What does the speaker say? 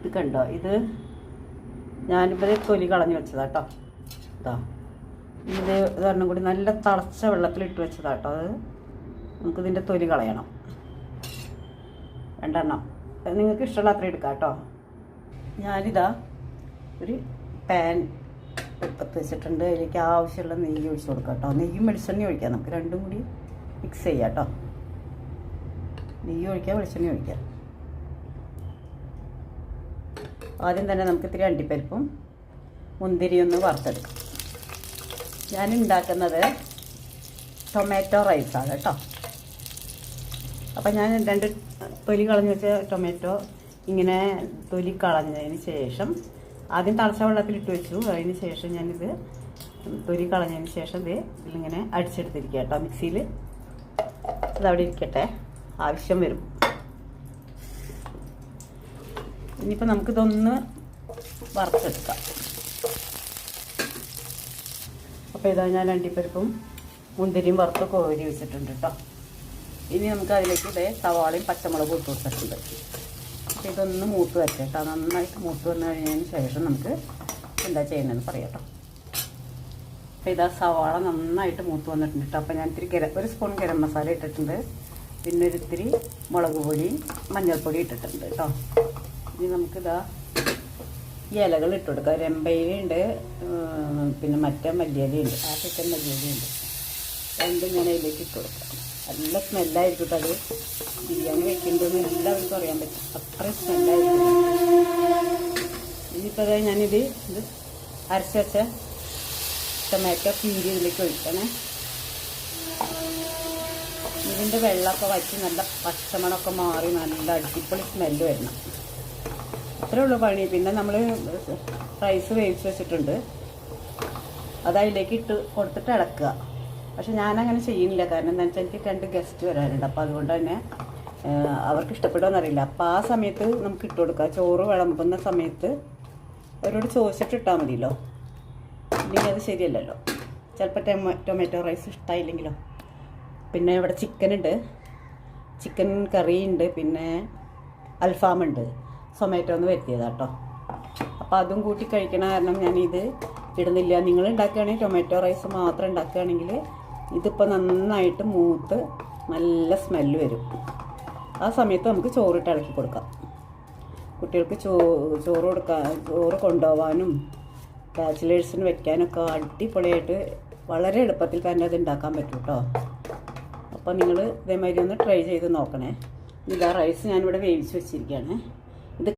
ഇത് കണ്ടോ, ഇത് ഞാനിപ്പോൾ തൊലി കളഞ്ഞ് വെച്ചതാട്ടോ. ഇതാ ഇത് കാരണം കൂടി നല്ല തിളച്ച വെള്ളത്തിലിട്ട് വെച്ചതാട്ടോ. അത് നമുക്കിതിൻ്റെ തൊലി കളയണം. 2 എണ്ണം നിങ്ങൾക്ക് ഇഷ്ടമുള്ള അത്രയും എടുക്കാം കേട്ടോ. ഞാനിതാ ഒരു പാൻ അടുപ്പത്ത് വെച്ചിട്ടുണ്ട്. അതിലേക്ക് ആവശ്യമുള്ള നെയ്യ് ഒഴിച്ച് കൊടുക്കാം കേട്ടോ. നെയ്യും വെളിച്ചെണ്ണയും ഒഴിക്കാം. നമുക്ക് രണ്ടും കൂടി മിക്സ് ചെയ്യാം കേട്ടോ. നെയ്യ് ഒഴിക്കാം, വെളിച്ചെണ്ണ ഒഴിക്കാം. ആദ്യം തന്നെ നമുക്ക് ഇത്തിരി അണ്ടിപ്പരിപ്പും മുന്തിരിയൊന്ന് വറുത്തെടുക്കാം. ഞാൻ ഉണ്ടാക്കുന്നത് ടൊമാറ്റോ റൈസാണ് കേട്ടോ. അപ്പം ഞാൻ 2 തൊലി കളഞ്ഞ് വെച്ച ടൊമാറ്റോ ഇങ്ങനെ തൊലി കളഞ്ഞതിന് ശേഷം ആദ്യം തിളച്ച വെള്ളത്തിലിട്ട് വെച്ചു. അതിന് ശേഷം ഞാനിത് തൊലി കളഞ്ഞതിന് ശേഷം ഇത് ഇതിലിങ്ങനെ അടിച്ചെടുത്തിരിക്കുക കേട്ടോ മിക്സിയിൽ. അതവിടെ ഇരിക്കട്ടെ, ആവശ്യം വരും. ഇനിയിപ്പോൾ നമുക്കിതൊന്ന് വറുത്തെടുക്കാം. അപ്പോൾ ഇതാ ഞാൻ അണ്ടിപ്പരിപ്പും മുന്തിരിയും വറുത്ത് കോരി വെച്ചിട്ടുണ്ട് കേട്ടോ. ഇനി നമുക്ക് അതിലേക്ക് ഇതേ സവാളയും പച്ചമുളകും ഇട്ട് കൊടുത്തിട്ടുണ്ട്. അപ്പോൾ ഇതൊന്ന് മൂത്ത് വരട്ടെ കേട്ടോ. നന്നായിട്ട് മൂത്ത് വന്നു കഴിഞ്ഞതിന് ശേഷം നമുക്ക് എന്താ ചെയ്യുന്നതെന്ന് പറയാം കേട്ടോ. അപ്പോൾ ഇതാ സവാള നന്നായിട്ട് മൂത്ത് വന്നിട്ടുണ്ട് കേട്ടോ. അപ്പോൾ ഞാൻ ഇത്തിരി ഒരു സ്പൂൺ ഗരം മസാല ഇട്ടിട്ടുണ്ട്. പിന്നെ ഒരിത്തിരി മുളക് പൊടി മഞ്ഞൾപ്പൊടി ഇട്ടിട്ടുണ്ട് കേട്ടോ. ഇനി നമുക്കിതാ ഈ ഇലകൾ ഇട്ട് കൊടുക്കാം. രമ്പയിലുണ്ട്, പിന്നെ മറ്റേ മല്ലിയിലയുണ്ട്, ആഫ്രിക്കൻ മല്ലിയിലയുണ്ട്. രണ്ടും ഞാൻ അതിലേക്ക് ഇട്ട് കൊടുക്കാം. നല്ല സ്മെല്ലായിരിക്കും കേട്ടോ. അത് ബിരിയാണി വെക്കുമ്പോഴെന്ന് എല്ലാവർക്കും അറിയാൻ പറ്റും, അത്രയും സ്മെല്ലായിരിക്കും. ഇനിയിപ്പോൾ അതായത് ഞാനിത് അരച്ച് വെച്ച ടൊമാറ്റോ പ്യൂരി ഇതിലേക്ക് ഒഴിക്കണേ. ഇതിൻ്റെ വെള്ളമൊക്കെ വറ്റി നല്ല പച്ചമണമൊക്കെ മാറി നല്ല അടിപൊളി സ്മെല്ല് വരണം. അത്രേ ഉള്ളൂ പണി. പിന്നെ നമ്മൾ റൈസ് വേവിച്ച് വെച്ചിട്ടുണ്ട്, അത് അതിലേക്ക് ഇട്ട് കൊടുത്തിട്ട് ഇളക്കുക. പക്ഷെ ഞാനങ്ങനെ ചെയ്യുന്നില്ല. കാരണം എന്താ വെച്ചാൽ എനിക്ക് 2 ഗസ്റ്റ് വരാനുണ്ട്. അപ്പോൾ അതുകൊണ്ട് തന്നെ അവർക്ക് ഇഷ്ടപ്പെടുമെന്നറിയില്ല. അപ്പോൾ ആ സമയത്ത് നമുക്ക് ഇട്ട് കൊടുക്കുക. ചോറ് വിളമ്പുന്ന സമയത്ത് അവരോട് ചോദിച്ചിട്ട് ഇട്ടാൽ മതിയല്ലോ, ഇല്ലെങ്കിൽ അത് ശരിയല്ലല്ലോ. ചിലപ്പോൾ ടൊമാറ്റോ റൈസ് ഇഷ്ടമായില്ലെങ്കിലോ. പിന്നെ ഇവിടെ ചിക്കനുണ്ട്, ചിക്കൻ കറിയുണ്ട്, പിന്നെ അൽഫാമുണ്ട്. സൊമാറ്റോ ഒന്ന് വരുത്തിയതാണ് കേട്ടോ. അപ്പോൾ അതും കൂട്ടി കഴിക്കണ കാരണം ഞാനിത് ഇടുന്നില്ല. നിങ്ങൾ ഉണ്ടാക്കുകയാണെങ്കിൽ ടൊമാറ്റോ റൈസ് മാത്രം ഉണ്ടാക്കുകയാണെങ്കിൽ ഇതിപ്പോൾ നന്നായിട്ട് മൂത്ത് നല്ല സ്മെല്ല് വരും. ആ സമയത്ത് നമുക്ക് ചോറിട്ട് ഇളക്കി കൊടുക്കാം. കുട്ടികൾക്ക് ചോറ് കൊണ്ടുപോകാനും ബാച്ചിലേഴ്സിന് വെക്കാനൊക്കെ അടിപൊളിയായിട്ട് വളരെ എളുപ്പത്തിൽ തന്നെ അത് ഉണ്ടാക്കാൻ പറ്റും കേട്ടോ. അപ്പോൾ നിങ്ങൾ ഇതേമാതിരി ഒന്ന് ട്രൈ ചെയ്ത് നോക്കണേ. ഇതാ റൈസ് ഞാനിവിടെ വേവിച്ച് വെച്ചിരിക്കുകയാണ്.